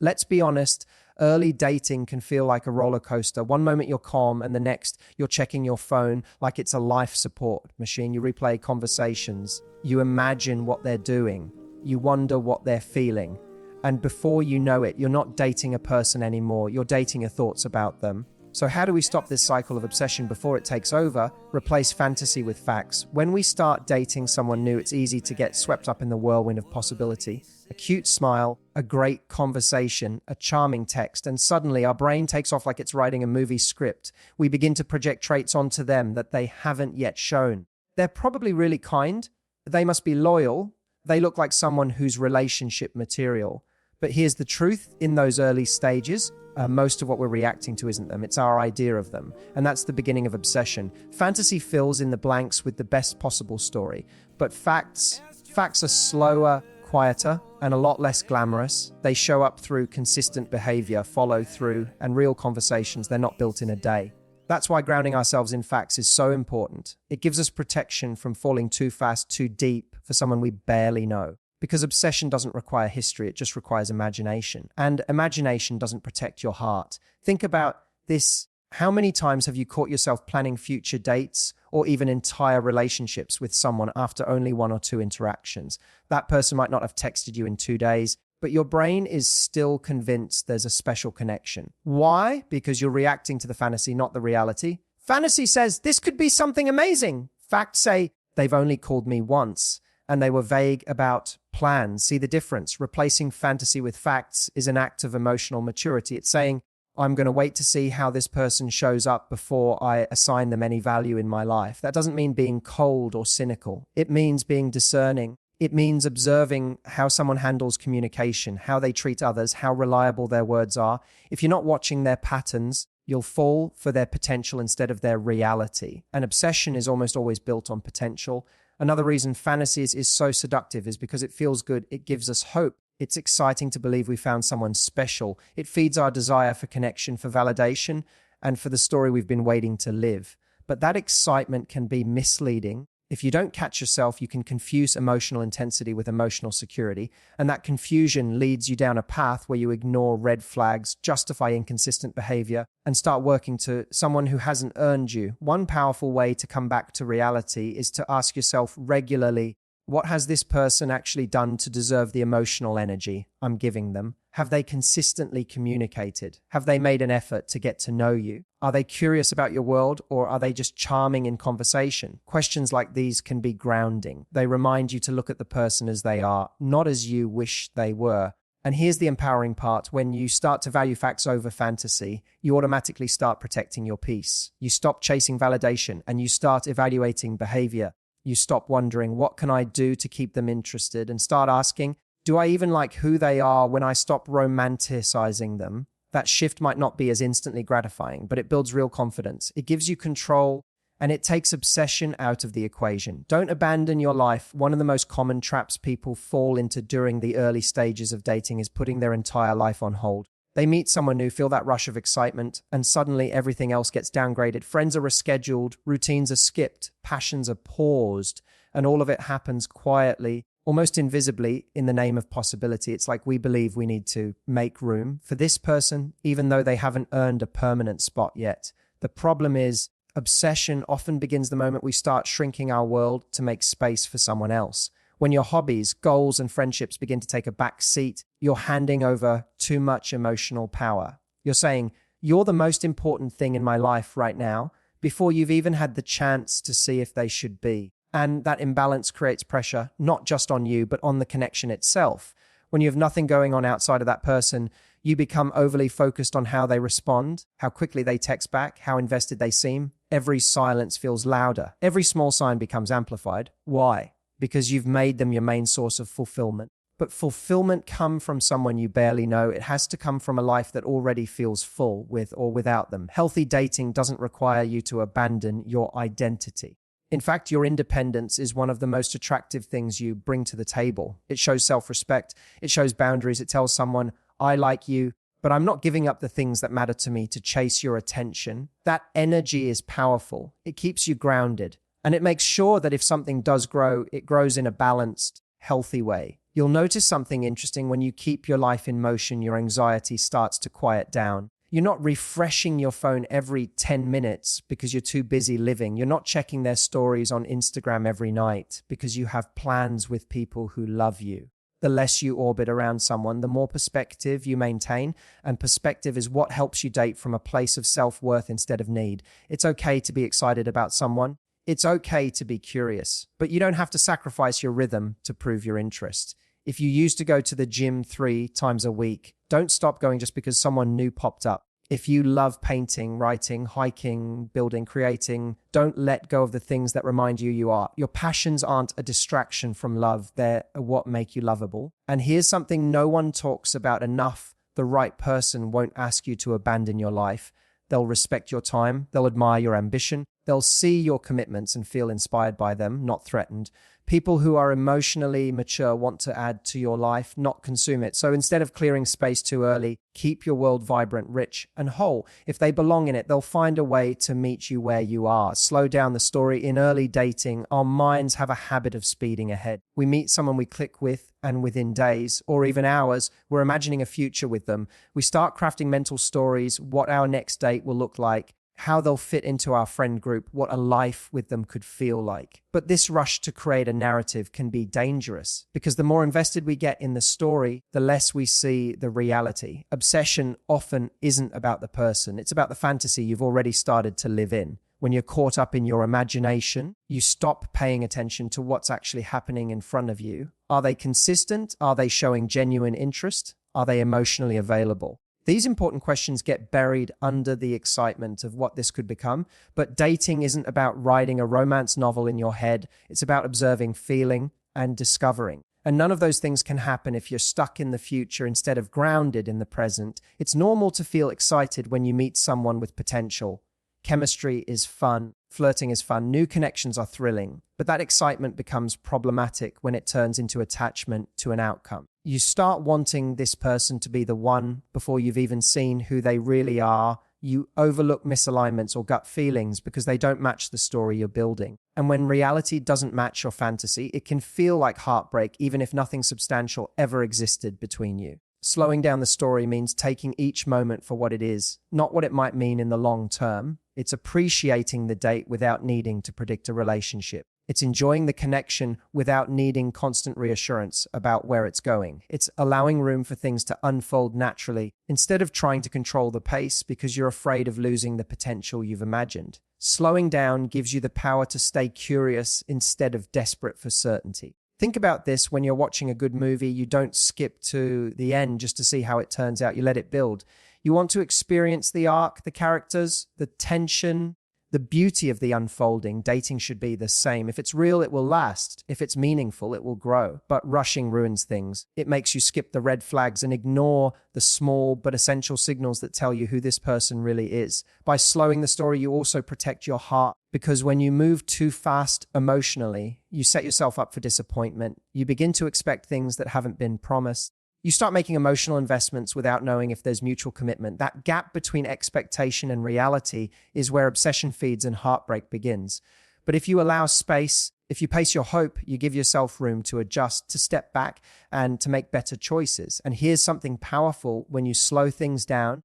Let's be honest, early dating can feel like a roller coaster. One moment you're calm, and the next you're checking your phone like it's a life support machine. You replay conversations, you imagine what they're doing, you wonder what they're feeling. And before you know it, you're not dating a person anymore, you're dating your thoughts about them. So how do we stop this cycle of obsession before it takes over? Replace fantasy with facts. When we start dating someone new, it's easy to get swept up in the whirlwind of possibility. A cute smile, a great conversation, a charming text, and suddenly our brain takes off like it's writing a movie script. We begin to project traits onto them that they haven't yet shown. They're probably really kind. They must be loyal. They look like someone who's relationship material. But here's the truth, in those early stages, most of what we're reacting to isn't them, it's our idea of them. And that's the beginning of obsession. Fantasy fills in the blanks with the best possible story. But facts are slower, quieter, and a lot less glamorous. They show up through consistent behavior, follow through, and real conversations. They're not built in a day. That's why grounding ourselves in facts is so important. It gives us protection from falling too fast, too deep for someone we barely know. Because obsession doesn't require history, it just requires imagination. And imagination doesn't protect your heart. Think about this. How many times have you caught yourself planning future dates or even entire relationships with someone after only one or two interactions? That person might not have texted you in 2 days, but your brain is still convinced there's a special connection. Why? Because you're reacting to the fantasy, not the reality. Fantasy says, this could be something amazing. Facts say, they've only called me once, and they were vague about plans. See the difference? Replacing fantasy with facts is an act of emotional maturity. It's saying, I'm going to wait to see how this person shows up before I assign them any value in my life. That doesn't mean being cold or cynical. It means being discerning. It means observing how someone handles communication, how they treat others, how reliable their words are. If you're not watching their patterns, you'll fall for their potential instead of their reality. And obsession is almost always built on potential. Another reason fantasy is so seductive is because it feels good. It gives us hope. It's exciting to believe we found someone special. It feeds our desire for connection, for validation, and for the story we've been waiting to live. But that excitement can be misleading. If you don't catch yourself, you can confuse emotional intensity with emotional security, and that confusion leads you down a path where you ignore red flags, justify inconsistent behavior, and start working to someone who hasn't earned you. One powerful way to come back to reality is to ask yourself regularly, what has this person actually done to deserve the emotional energy I'm giving them? Have they consistently communicated? Have they made an effort to get to know you? Are they curious about your world, or are they just charming in conversation? Questions like these can be grounding. They remind you to look at the person as they are, not as you wish they were. And here's the empowering part. When you start to value facts over fantasy, you automatically start protecting your peace. You stop chasing validation and you start evaluating behavior. You stop wondering, what can I do to keep them interested? And start asking, do I even like who they are? When I stop romanticizing them, that shift might not be as instantly gratifying, but it builds real confidence. It gives you control, and it takes obsession out of the equation. Don't abandon your life. One of the most common traps people fall into during the early stages of dating is putting their entire life on hold. They meet someone new, feel that rush of excitement, and suddenly everything else gets downgraded. Friends are rescheduled, routines are skipped, passions are paused, and all of it happens quietly, almost invisibly, in the name of possibility. It's like we believe we need to make room for this person, even though they haven't earned a permanent spot yet. The problem is, obsession often begins the moment we start shrinking our world to make space for someone else. When your hobbies, goals, and friendships begin to take a back seat, you're handing over too much emotional power. You're saying, you're the most important thing in my life right now, before you've even had the chance to see if they should be. And that imbalance creates pressure, not just on you, but on the connection itself. When you have nothing going on outside of that person, you become overly focused on how they respond, how quickly they text back, how invested they seem. Every silence feels louder. Every small sign becomes amplified. Why? Because you've made them your main source of fulfillment. But fulfillment comes from someone you barely know. It has to come from a life that already feels full, with or without them. Healthy dating doesn't require you to abandon your identity. In fact, your independence is one of the most attractive things you bring to the table. It shows self-respect. It shows boundaries. It tells someone, I like you, but I'm not giving up the things that matter to me to chase your attention. That energy is powerful. It keeps you grounded. And it makes sure that if something does grow, it grows in a balanced, healthy way. You'll notice something interesting: when you keep your life in motion, your anxiety starts to quiet down. You're not refreshing your phone every 10 minutes because you're too busy living. You're not checking their stories on Instagram every night because you have plans with people who love you. The less you orbit around someone, the more perspective you maintain, and perspective is what helps you date from a place of self-worth instead of need. It's okay to be excited about someone. It's okay to be curious, but you don't have to sacrifice your rhythm to prove your interest. If you used to go to the gym 3 times a week, don't stop going just because someone new popped up. If you love painting, writing, hiking, building, creating, don't let go of the things that remind you you are. Your passions aren't a distraction from love. They're what make you lovable. And here's something no one talks about enough: the right person won't ask you to abandon your life. They'll respect your time. They'll admire your ambition. They'll see your commitments and feel inspired by them, not threatened. People who are emotionally mature want to add to your life, not consume it. So instead of clearing space too early, keep your world vibrant, rich, and whole. If they belong in it, they'll find a way to meet you where you are. Slow down the story. In early dating, our minds have a habit of speeding ahead. We meet someone we click with, and within days or even hours, we're imagining a future with them. We start crafting mental stories: what our next date will look like, how they'll fit into our friend group, what a life with them could feel like. But this rush to create a narrative can be dangerous because the more invested we get in the story, the less we see the reality. Obsession often isn't about the person, it's about the fantasy you've already started to live in. When you're caught up in your imagination, you stop paying attention to what's actually happening in front of you. Are they consistent? Are they showing genuine interest? Are they emotionally available? These important questions get buried under the excitement of what this could become. But dating isn't about writing a romance novel in your head. It's about observing, feeling, and discovering. And none of those things can happen if you're stuck in the future instead of grounded in the present. It's normal to feel excited when you meet someone with potential. Chemistry is fun. Flirting is fun. New connections are thrilling. But that excitement becomes problematic when it turns into attachment to an outcome. You start wanting this person to be the one before you've even seen who they really are. You overlook misalignments or gut feelings because they don't match the story you're building. And when reality doesn't match your fantasy, it can feel like heartbreak, even if nothing substantial ever existed between you. Slowing down the story means taking each moment for what it is, not what it might mean in the long term. It's appreciating the date without needing to predict a relationship. It's enjoying the connection without needing constant reassurance about where it's going. It's allowing room for things to unfold naturally instead of trying to control the pace because you're afraid of losing the potential you've imagined. Slowing down gives you the power to stay curious instead of desperate for certainty. Think about this: when you're watching a good movie, you don't skip to the end just to see how it turns out. You let it build. You want to experience the arc, the characters, the tension, the beauty of the unfolding. Dating should be the same. If it's real, it will last. If it's meaningful, it will grow. But rushing ruins things. It makes you skip the red flags and ignore the small but essential signals that tell you who this person really is. By slowing the story, you also protect your heart, because when you move too fast emotionally, you set yourself up for disappointment. You begin to expect things that haven't been promised. You start making emotional investments without knowing if there's mutual commitment. That gap between expectation and reality is where obsession feeds and heartbreak begins. But if you allow space, if you pace your hope, you give yourself room to adjust, to step back, and to make better choices. And here's something powerful: when you slow things down,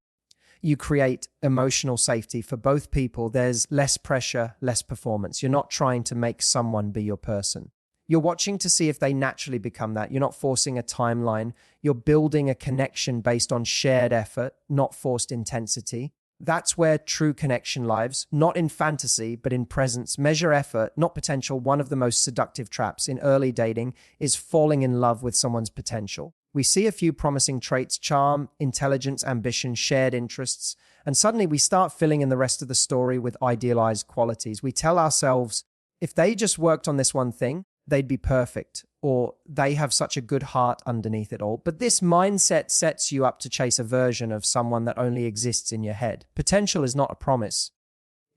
you create emotional safety for both people. There's less pressure, less performance. You're not trying to make someone be your person. You're watching to see if they naturally become that. You're not forcing a timeline. You're building a connection based on shared effort, not forced intensity. That's where true connection lives, not in fantasy, but in presence. Measure effort, not potential. One of the most seductive traps in early dating is falling in love with someone's potential. We see a few promising traits: charm, intelligence, ambition, shared interests, and suddenly we start filling in the rest of the story with idealized qualities. We tell ourselves, if they just worked on this one thing, they'd be perfect, or they have such a good heart underneath it all. But this mindset sets you up to chase a version of someone that only exists in your head. Potential is not a promise.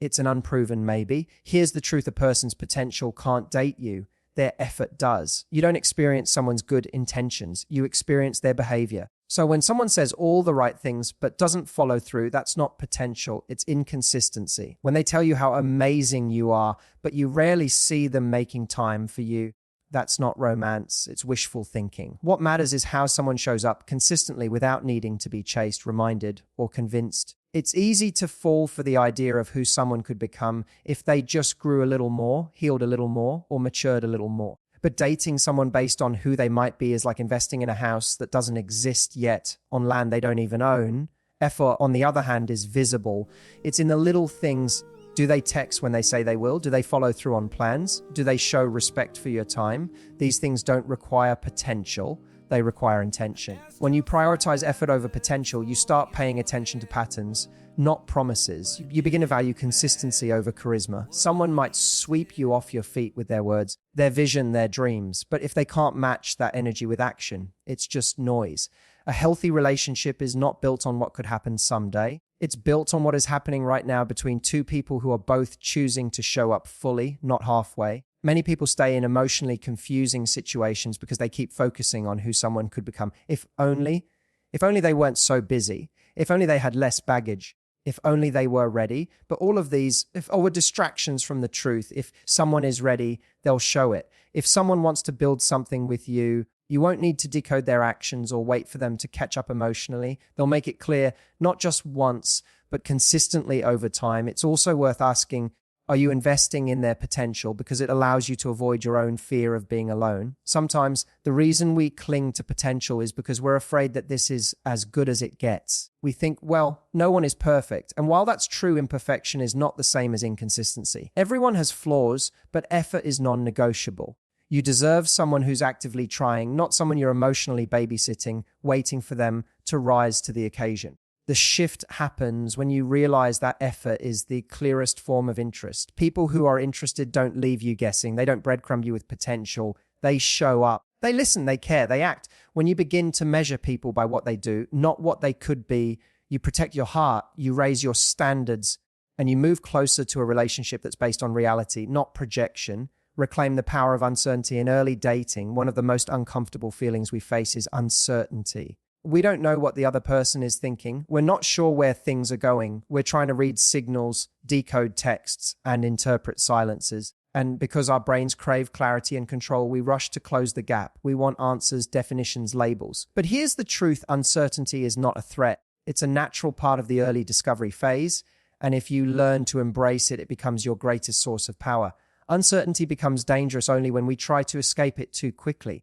It's an unproven maybe. Here's the truth: a person's potential can't date you. Their effort does. You don't experience someone's good intentions. You experience their behavior. So when someone says all the right things but doesn't follow through, that's not potential, it's inconsistency. When they tell you how amazing you are, but you rarely see them making time for you, That's not romance, it's wishful thinking. What matters is how someone shows up consistently without needing to be chased, reminded, or convinced. It's easy to fall for the idea of who someone could become if they just grew a little more, healed a little more, or matured a little more. But dating someone based on who they might be is like investing in a house that doesn't exist yet on land they don't even own. Effort, on the other hand, is visible. It's in the little things. Do they text when they say they will? Do they follow through on plans? Do they show respect for your time? These things don't require potential. They require intention. When you prioritize effort over potential, you start paying attention to patterns, not promises. You begin to value consistency over charisma. Someone might sweep you off your feet with their words, their vision, their dreams, but if they can't match that energy with action, it's just noise. A healthy relationship is not built on what could happen someday. It's built on what is happening right now between two people who are both choosing to show up fully, not halfway. Many people stay in emotionally confusing situations because they keep focusing on who someone could become. If only they weren't so busy. If only they had less baggage. If only they were ready. But all of these were distractions from the truth. If someone is ready, they'll show it. If someone wants to build something with you, you won't need to decode their actions or wait for them to catch up emotionally. They'll make it clear, not just once, but consistently over time. It's also worth asking, are you investing in their potential? Because it allows you to avoid your own fear of being alone. Sometimes the reason we cling to potential is because we're afraid that this is as good as it gets. We think, well, no one is perfect. And while that's true, imperfection is not the same as inconsistency. Everyone has flaws, but effort is non-negotiable. You deserve someone who's actively trying, not someone you're emotionally babysitting, waiting for them to rise to the occasion. The shift happens when you realize that effort is the clearest form of interest. People who are interested don't leave you guessing. They don't breadcrumb you with potential. They show up. They listen, they care, they act. When you begin to measure people by what they do, not what they could be, you protect your heart, you raise your standards, and you move closer to a relationship that's based on reality, not projection. Reclaim the power of uncertainty. In early dating, one of the most uncomfortable feelings we face is uncertainty. We don't know what the other person is thinking. We're not sure where things are going. We're trying to read signals, decode texts, and interpret silences. And because our brains crave clarity and control, we rush to close the gap. We want answers, definitions, labels. But here's the truth: uncertainty is not a threat. It's a natural part of the early discovery phase. And if you learn to embrace it, it becomes your greatest source of power. Uncertainty becomes dangerous only when we try to escape it too quickly.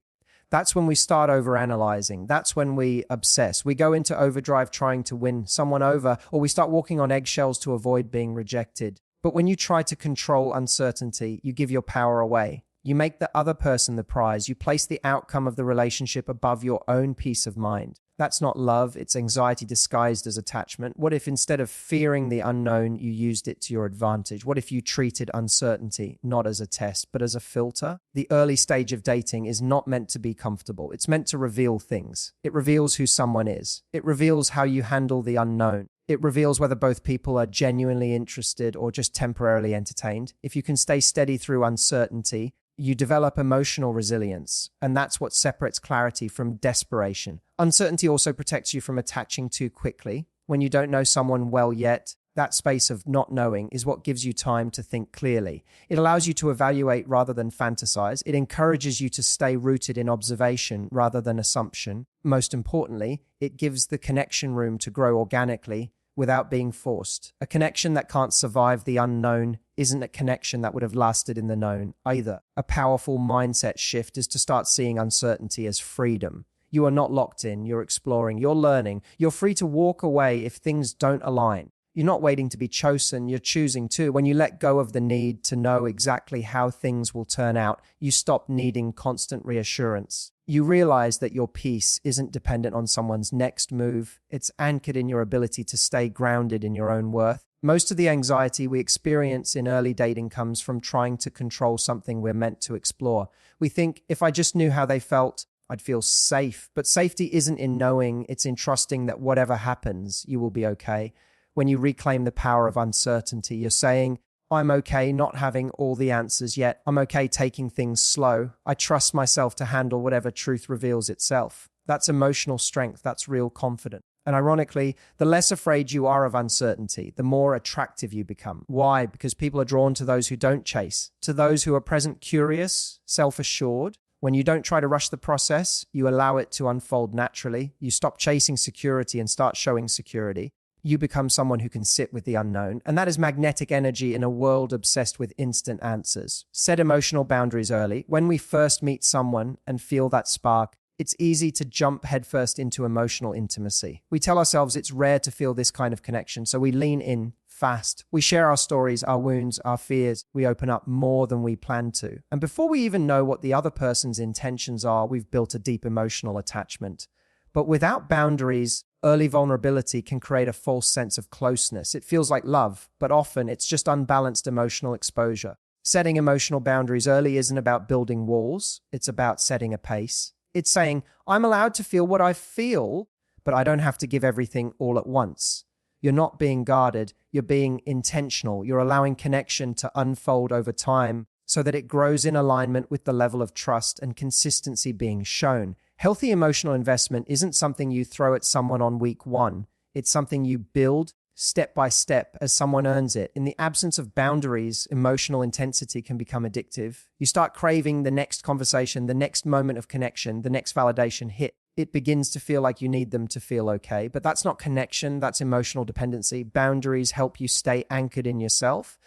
That's when we start overanalyzing. That's when we obsess. We go into overdrive trying to win someone over, or we start walking on eggshells to avoid being rejected. But when you try to control uncertainty, you give your power away. You make the other person the prize. You place the outcome of the relationship above your own peace of mind. That's not love, it's anxiety disguised as attachment. What if instead of fearing the unknown, you used it to your advantage? What if you treated uncertainty not as a test, but as a filter? The early stage of dating is not meant to be comfortable. It's meant to reveal things. It reveals who someone is. It reveals how you handle the unknown. It reveals whether both people are genuinely interested or just temporarily entertained. If you can stay steady through uncertainty, you develop emotional resilience, and that's what separates clarity from desperation. Uncertainty also protects you from attaching too quickly. When you don't know someone well yet, that space of not knowing is what gives you time to think clearly. It allows you to evaluate rather than fantasize. It encourages you to stay rooted in observation rather than assumption. Most importantly, it gives the connection room to grow organically without being forced. A connection that can't survive the unknown isn't a connection that would have lasted in the known either. A powerful mindset shift is to start seeing uncertainty as freedom. You are not locked in, you're exploring, you're learning. You're free to walk away if things don't align. You're not waiting to be chosen, you're choosing to. When you let go of the need to know exactly how things will turn out, you stop needing constant reassurance. You realize that your peace isn't dependent on someone's next move. It's anchored in your ability to stay grounded in your own worth. Most of the anxiety we experience in early dating comes from trying to control something we're meant to explore. We think, if I just knew how they felt, I'd feel safe. But safety isn't in knowing, it's in trusting that whatever happens, you will be okay. When you reclaim the power of uncertainty, you're saying, I'm okay not having all the answers yet. I'm okay taking things slow. I trust myself to handle whatever truth reveals itself. That's emotional strength. That's real confidence. And ironically, the less afraid you are of uncertainty, the more attractive you become. Why? Because people are drawn to those who don't chase, to those who are present curious, self-assured. When you don't try to rush the process, you allow it to unfold naturally. You stop chasing security and start showing security. You become someone who can sit with the unknown. And that is magnetic energy in a world obsessed with instant answers. Set emotional boundaries early. When we first meet someone and feel that spark, it's easy to jump headfirst into emotional intimacy. We tell ourselves it's rare to feel this kind of connection, so we lean in fast. We share our stories, our wounds, our fears. We open up more than we plan to. And before we even know what the other person's intentions are, we've built a deep emotional attachment. But without boundaries, early vulnerability can create a false sense of closeness. It feels like love, but often it's just unbalanced emotional exposure. Setting emotional boundaries early isn't about building walls. It's about setting a pace. It's saying, I'm allowed to feel what I feel, but I don't have to give everything all at once. You're not being guarded, you're being intentional. You're allowing connection to unfold over time so that it grows in alignment with the level of trust and consistency being shown. Healthy emotional investment isn't something you throw at someone on week one. It's something you build step by step as someone earns it. In the absence of boundaries, emotional intensity can become addictive. You start craving the next conversation, the next moment of connection, the next validation hit. It begins to feel like you need them to feel okay. But that's not connection, that's emotional dependency. Boundaries help you stay anchored in yourself.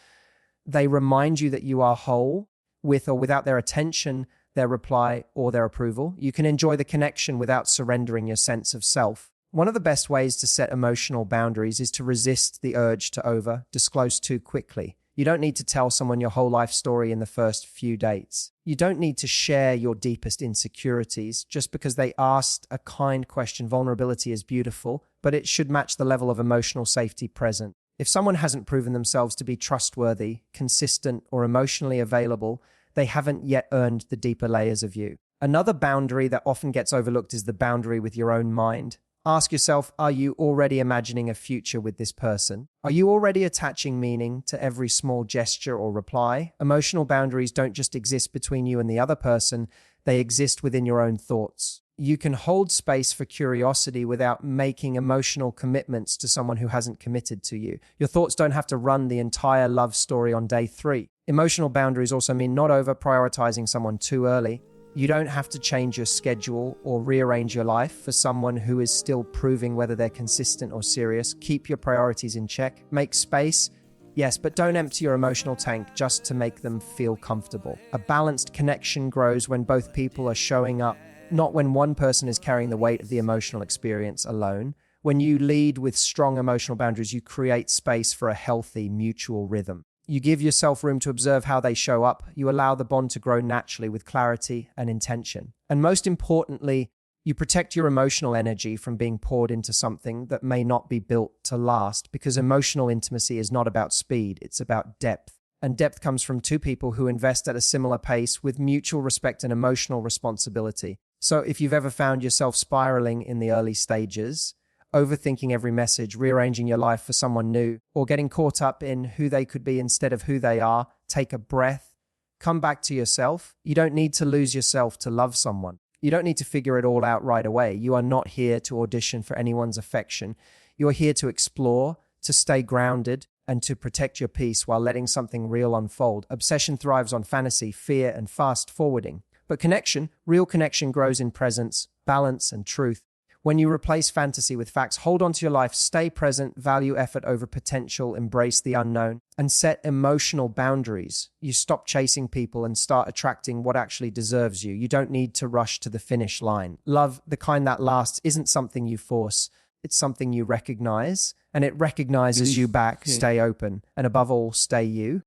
They remind you that you are whole with or without their attention, their reply, or their approval. You can enjoy the connection without surrendering your sense of self. One of the best ways to set emotional boundaries is to resist the urge to disclose too quickly. You don't need to tell someone your whole life story in the first few dates. You don't need to share your deepest insecurities just because they asked a kind question. Vulnerability is beautiful, but it should match the level of emotional safety present. If someone hasn't proven themselves to be trustworthy, consistent, or emotionally available, they haven't yet earned the deeper layers of you. Another boundary that often gets overlooked is the boundary with your own mind. Ask yourself, are you already imagining a future with this person? Are you already attaching meaning to every small gesture or reply? Emotional boundaries don't just exist between you and the other person, they exist within your own thoughts. You can hold space for curiosity without making emotional commitments to someone who hasn't committed to you. Your thoughts don't have to run the entire love story on day 3. Emotional boundaries also mean not over-prioritizing someone too early. You don't have to change your schedule or rearrange your life for someone who is still proving whether they're consistent or serious. Keep your priorities in check. Make space, yes, but don't empty your emotional tank just to make them feel comfortable. A balanced connection grows when both people are showing up, not when one person is carrying the weight of the emotional experience alone. When you lead with strong emotional boundaries, you create space for a healthy mutual rhythm. You give yourself room to observe how they show up. You allow the bond to grow naturally with clarity and intention. And most importantly, you protect your emotional energy from being poured into something that may not be built to last, because emotional intimacy is not about speed, it's about depth. And depth comes from two people who invest at a similar pace with mutual respect and emotional responsibility. So if you've ever found yourself spiraling in the early stages, overthinking every message, rearranging your life for someone new, or getting caught up in who they could be instead of who they are, take a breath, come back to yourself. You don't need to lose yourself to love someone. You don't need to figure it all out right away. You are not here to audition for anyone's affection. You are here to explore, to stay grounded, and to protect your peace while letting something real unfold. Obsession thrives on fantasy, fear, and fast forwarding. But connection, real connection, grows in presence, balance, and truth. When you replace fantasy with facts, hold on to your life, stay present, value effort over potential, embrace the unknown, and set emotional boundaries. You stop chasing people and start attracting what actually deserves you. You don't need to rush to the finish line. Love, the kind that lasts, isn't something you force. It's something you recognize, and it recognizes you back. Stay open, and above all, stay you.